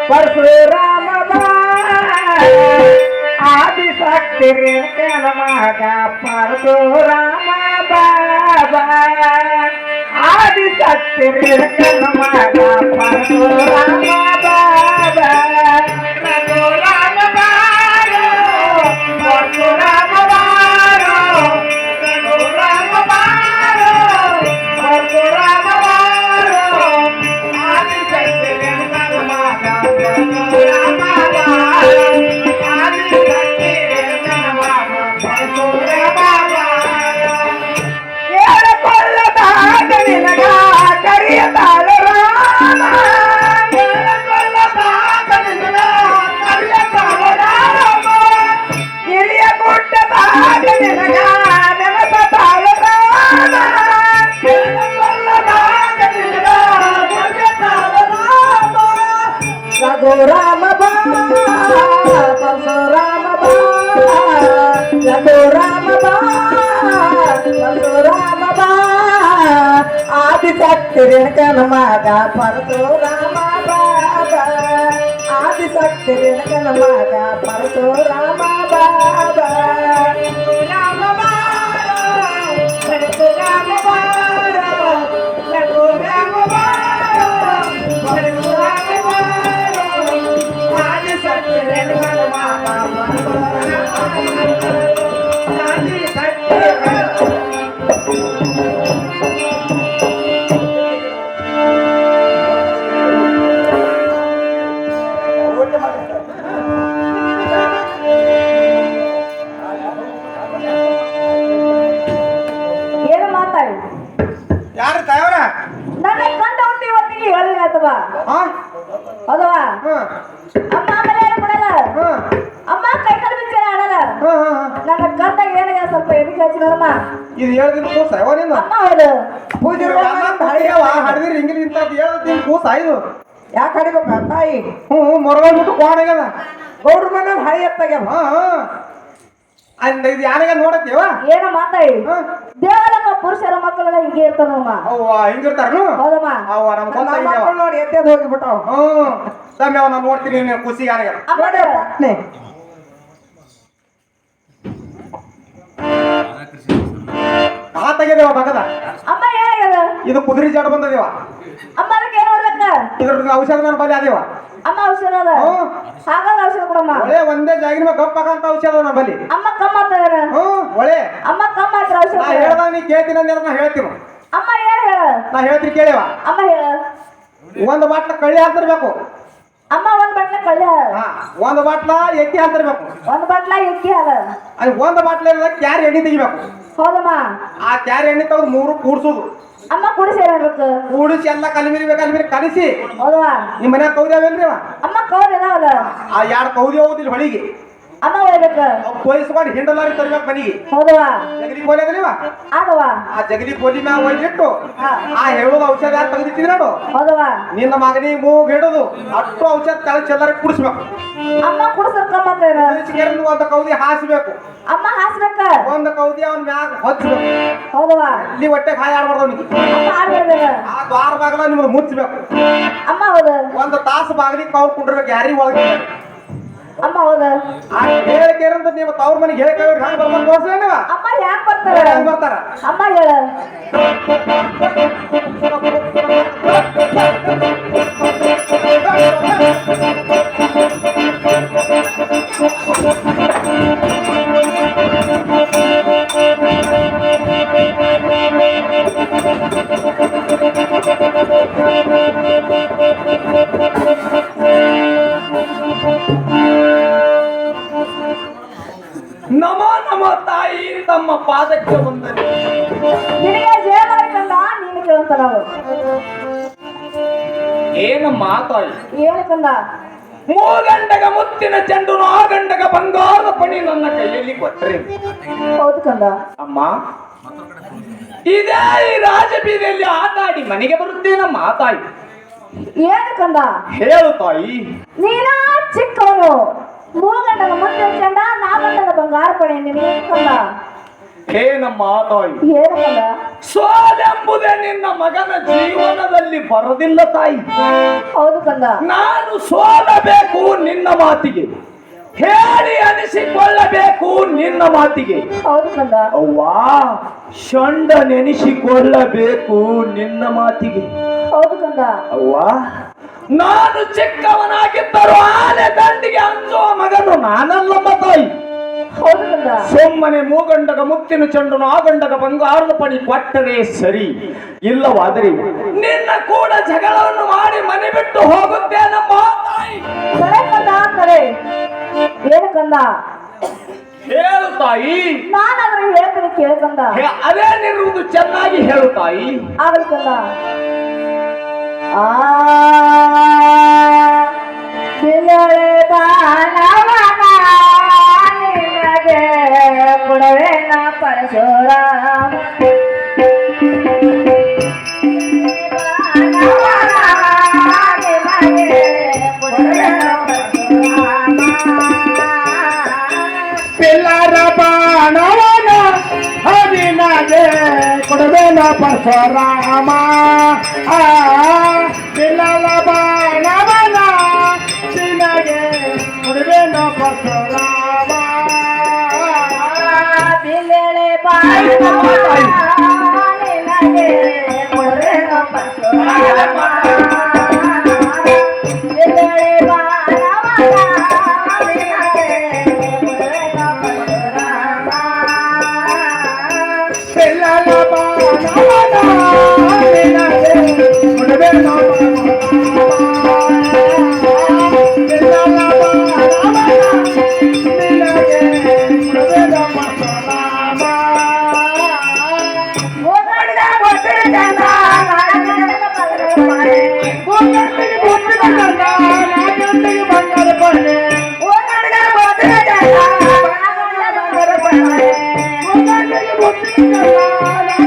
ಪರಶುರಾಮ ಆದಿಶಕ್ತಿ ರೇಣುಕನ ಮಗ ಪರಶುರಾಮ ಬಾಬಾ ಆದಿಶಕ್ತಿ ರೇಣುಕನ ಮಗ ಪರಶುರಾಮ ಬಾಬಾ ಪರಶುರಾಮ ಬಾರೋ ಪರಶುರಾಮ ಬಾರೋ ಪರಶುರಾಮ ಬಾರೋ ಪರಶುರಾಮ ಬಾರೋ ಆದಿಶಕ್ತಿ ರೇಣುಕನ ಮಗ ಪರಶುರಾಮ ಬಾರೋ ಆದಿಶಕ್ತಿ ರೇಣುಕನ ಮಗ ಪರಶುರಾಮ ಬಾರೋ ಹೇಳಿಕೊಳ್ಳದ ನಿನಗ ಕರಿಯತಾಳ ರಾಮ ಹೇಳಿಕೊಳ್ಳದ ನಿನಗ ಕರಿಯತಾಳ ರಾಮ ಹಿರಿಯ ಗುಡ್ಡದಾಗ ನಿನಗ ನೆನಪತಾಳ ರಾಮ ಹೇಳಿಕೊಳ್ಳದಾಗ ನಿನಗ ಕರಿಯತಾಳ ರಾಮ ರಘುರಾಮ ಬಾ ಪರಶುರಾಮ ಬಾ ರಘುರಾಮ ಬಾ ಪರಶುರಾಮ ಬಾ ಆದಿಶಕ್ತಿ ರೇಣುಕನ ಮಗ ಪರಶುರಾಮ ಬಾಬಾ ಆದಿಶಕ್ತಿ ರೇಣುಕನ ಮಗ ಪರಶುರಾಮ ಬಾಬಾ ರಾಮ ಬಾರೋ ಪರಶುರಾಮ ಬಾರೋ ರಘುರಾಮ ಬಾರೋ ಪರಶುರಾಮ ಬಾರೋ ಆದಿಶಕ್ತಿ ರೇಣುಕನ ಮಗ ಪರಶುರಾಮ ಆದಿಶಕ್ತಿ ಹೌದವಾ ಅಮ್ಮ ಆಮೇಲೆ ಏನು ಕೊಡಲ್ಲ ಅಮ್ಮ ಕೈ ಕಾಲು ಬಿಚ್ಚಲ ಆಡಲ್ಲ ನನ್ನ ಕಂದಾಗ ಏನಾಗ ಸ್ವಲ್ಪ ಎದಕ್ಕೆ ಹಚ್ಚಿನಮ್ಮ ಇದು ಹೇಳ್ದಿನ ಕೂಸ ಯಾವನಿಂದ ಅಮ್ಮ ಹೌದು ಪೂಜೆ ಹಡಿದಿರಿ ಹಿಂಗಿನ ಇಂತ ಹೇಳ್ದಿನ ಕೂಸ ಇದು ಯಾಕೆ ಹಡಿಬೇಕ ತಾಯಿ ಮೊರಗಲ್ಬಿಟ್ಟು ಕೋಣಗ್ಯದ ಗೌಡ್ರ ಮನೆ ಹಳಿ ಎತ್ತಾಗ್ಯವ ಅಂದ ಇದು ಯಾರಿಗ ನೋಡತ್ತೇವ ಏನ ಮಾತಾಡಿ ದೇವರಮ್ಮ ಪುರುಷರ ಮಕ್ಕಳೆಲ್ಲ ಹಿಂಗೆ ಇರ್ತಾರಮ್ಮ ಅವ್ವ ಹಿಂಗಿರ್ತಾರನು ಹೌದಮ್ಮ ಅವ್ವ ನಮ್ಮ ಮಕ್ಕಳು ನೋಡಿ ಎತ್ತೇದ್ ಹೋಗಿಬಿಟ್ಟವ್ ತಮ್ಮ ಅವನ್ನ ನೋಡ್ತೀನಿ ನೀನು ಖುಷಿಗಾನ ಆ ತೆಗೆದೇವ ಬಗದ ಅಮ್ಮ ಏನಾಗ್ಯದ ಇದು ಕುದುರೆ ಜಾಡ ಬಂದದೇವ ಅಮ್ಮ ಅದಕ್ಕೆ ಏನು ಮಾಡ್ಬೇಕ ಇದ್ರ ಔಷಧ ನನ್ನ ಬಲಿ ಅದೇವ ಅಮ್ಮ ಔಷಧ ಅದ ಹಾಗಾದ ಔಷಧ ಕೊಡಮ್ಮ ಒಳ್ಳೆ ಒಂದೇ ಜಾಗಿನ ಮೇಲೆ ಗಪ್ಪಾಗಂತ ಔಷಧ ನನ್ನ ಬಲಿ ಅಮ್ಮ ಕಮ್ಮ ಆಗ್ತದ ಒಳ್ಳೆ ಅಮ್ಮ ಕಮ್ಮ ಆಗ್ತದ ಔಷಧ ನಾ ಹೇಳ್ದಾಗ ನೀ ಕೇಳ್ತೀನಿ ಅಂದ್ರೆ ನಾ ಹೇಳ್ತೀನಿ ಅಮ್ಮ ಏನು ಹೇಳ ನಾ ಹೇಳ್ತೀನಿ ಕೇಳಿವ ಅಮ್ಮ ಹೇಳ ಒಂದು ಬಾಟ್ಲ ಕಳ್ಳಿ ಹಾಕ್ತಿರ್ಬೇಕು ಅಮ್ಮ ಒಂದ್ ಬಟ್ಲ ಕಳ್ಳ ಒಂದು ಬಾಟ್ಲ ಎಕ್ಕಿ ಹಾಕ್ತಿರ್ಬೇಕು ಒಂದ್ ಬಟ್ಲ ಎಕ್ಕಿ ಹಾಲ ಅದು ಒಂದು ಬಾಟ್ಲ ಕ್ಯಾರ್ ಎಣ್ಣೆ ತೆಗಿಬೇಕು ಹೌದಮ್ಮ ಆ ಕ್ಯಾರ್ ಎಣ್ಣೆ ತೆಗೆದು ಮೂರು ಕೂಡ್ಸೋದು ಅಮ್ಮ ಕೂಡಿಸಿ ಹೇಳ್ಬೇಕು ಕೂಡಿಸಿ ಎಲ್ಲ ಕಲಿಮಿರಿ ಕಲಿಸಿ ಹೌದಾ ನಿಮ್ಮ ಮನ್ಯಾಗ ಕೌದಿ ಅವೇನ್ರಿ ಅಮ್ಮ ಕೌದ್ ಇದಾವಲ್ಲ ಆ ಎರಡು ಕೌದಿ ಹೋಗುದಿಲ್ಲ ಹೊಳಿಗೆ ಅಮ್ಮ ಹೋಗ್ಬೇಕು ಕೊಯ್ಸ್ಕೊಂಡು ಹಿಂಡಲಾರಿ ತರ್ಬೇಕು ಮನಿಗೆ ಹೌದವಾ ಜಗಲಿ ಕೋಲಿ ಅದಲಿವ ಆಗವಾ ಆ ಜಗಲಿ ಕೋಲಿ ಮ್ಯಾಗ ಒಯ್ದಿಟ್ಟು ಆ ಹೇಳೋದು ಔಷಧ ಯಾರು ತೆಗೆದಿಟ್ಟಿದ್ ನೋಡು ಹೌದವಾ ನಿನ್ನ ಮಗನಿಗೆ ಮೂಗ್ ಹಿಡೋದು ಅಷ್ಟು ಔಷಧ ತಲೆ ಚೆಲ್ಲರಿಗೆ ಕುಡಿಸ್ಬೇಕು ಅಮ್ಮ ಕುಡಿಸ್ಬೇಕಮ್ಮ ಒಂದು ಕೌದಿ ಹಾಸ್ಬೇಕು ಅಮ್ಮ ಹಾಸ್ಬೇಕ ಒಂದು ಕೌದಿ ಅವನ್ ಮ್ಯಾಗ ಹೊಚ್ಚಬೇಕು ಹೌದವಾ ಇಲ್ಲಿ ಹೊಟ್ಟೆ ಕಾಯಿ ಆಡ್ಬಾರ್ದು ಅವನಿಗೆ ಅಮ್ಮ ಆಡ್ಬೇಕ ಆ ದ್ವಾರ ಬಾಗಲ ನಿಮ್ಗೆ ಮುಚ್ಚಬೇಕು ಅಮ್ಮ ಹೌದು ಒಂದು ತಾಸು ಬಾಗಿಲಿಗೆ ಕೌರ್ ಕುಂಡಿರ್ಬೇಕು ಯಾರಿಗೆ ಒಳಗೆ ಅಮ್ಮ ಹೌದು ಆ ಹೇಳಿಕೆರಂತ ನೀವು ತವ್ರ ಮನೆಗೆ ಹೇಳಿಕೆ ಹ್ಯಾಂಗ ಬರ್ಕೊಂಡು ನೋಡ್ಸೇ ನೀವ ಅಮ್ಮ ಯಾಕೆ ಬರ್ತಾರ ಹೆಂಗ್ ಬರ್ತಾರ ಅಮ್ಮ ಹೇಳ ನಮೋ ನಮೋ ತಾಯಿ ತಮ್ಮ ಪಾದಕ್ಕೆ ವಂದನೆ. ನಿನಗೆ ಜಯವಾಯ್ತಂದ ನೀನು ಕೇಳ್ತ ನಾವು ಏನಮ್ಮ ತಾಯಿ ಏನಕ್ಕಂದ ಮೂಗಂಡಗ ಮುತ್ತಿನ ಚೆಂಡುನು ಆ ಗಂಡಗ ಬಂಗಾರದ ಪಣಿ ನನ್ನ ಕೈಯಲ್ಲಿ ಕೊಟ್ಟರೆ ಹೌದು ಕಂದ ಅಮ್ಮ ಇದೇ ಈ ರಾಜಬೀದಿಯಲ್ಲಿ ಆಟ ಆಡಿ ಮನೆಗೆ ಬರುತ್ತೇನಮ್ಮ ತಾಯಿ ಏನಕ್ಕಂದ ಹೇಳು ತಾಯಿ ನೀನ ಚಿಕ್ಕವನು ಮೂಗಂಡನ ಮುತ್ತಿನ ಚೆಂಡ ನಾಗಂಡನ ಬಂಗಾರ ಪಣಿ ನಿನಗೆ ಕಂದ ಹೇ ನಮ್ಮ ತಾಯಿ, ಏನು ಕಂದ? ಸೋಲೆಂಬುದೇ ನಿನ್ನ ಮಗನ ಜೀವನದಲ್ಲಿ ಬರದಿಲ್ಲ ತಾಯಿ. ಹೌದು ಕಂದ. ನಾನು ಸೋಲಬೇಕು ನಿನ್ನ ಮಾತಿಗೆ, ಹೇಳಿ ಅನಿಸಿಕೊಳ್ಳಬೇಕು ನಿನ್ನ ಮಾತಿಗೆ. ಹೌದು ಕಂದ. ಅವ್ವಾ ಷಂಡ ನೆನೆಸಿಕೊಳ್ಳಬೇಕು ನಿನ್ನ ಮಾತಿಗೆ. ಹೌದು ಕಂದ. ಅವ್ವಾ ನಾನು ಚಿಕ್ಕವನಾಗಿದ್ದರೂ ಆನೆ ದಂಡಿಗೆ ಅಂಜುವ ಮಗನು ನಾನಲ್ಲಮ್ಮ ತಾಯಿ. ಹೌದು ಕಂದ. ಸೊಮ್ಮನೆ ಮೂಗಂಡಗ ಮುತ್ತಿನ ಚೆಂಡನು ಆ ಗಂಡಗ ಬಂಗಾರದ ಪಣಿ ಕೊಟ್ಟರೆ ಸರಿ, ಇಲ್ಲವಾದರೆ ನಿನ್ನ ಕೂಡ ಜಗಳವನ್ನು ಮಾಡಿ ಮನೆ ಬಿಟ್ಟು ಹೋಗುತ್ತೇನಮ್ಮ ತಾಯಿ. ಕರೆ ಕಂದ, ಕರೆ. ಏನು ಕಂದ? ಹೇಳು ತಾಯಿ. ನಾನಾದ್ರೂ ಹೇಳ್ತೀನಿ ಕೇಳು ಕಂದ. ಅದೇನಿರುವುದು ಚೆನ್ನಾಗಿ ಹೇಳು ತಾಯಿ. ಆಗಲಿ ಕಂದ. ಬಿಲಳೆ ಬಾಣವನ ನಿನಗೆ ಕೊಡವೇನ ಪರಶುರಾಮ. ಪಿಲ್ಲರ ಬಾಣವನ ಹರಿನಗೆ ಕೊಡಬೇನ ಪರಶುರಾಮ. ಪಿಲ್ಲರ ಬಾಣವನ ನಿನಗೆ ಕೊಡಬೇನ ಪರಶುರಾಮ. ಬಿಲಳೆ ಬಾಣವನ ನಿನಗೆ ಕೊಡವೇನ ಪರಶುರಾಮ. ಬಿಲಳೆ ಬಾಣವನ ನಿನಗೆ ಕೊಡವೇನ ಪರಶುರಾಮ. ಪಿಲ್ಲರ ಬಾಣವನ ನಿನಗೆ ಕೊಡಬೇನ ಬಂಗಾರ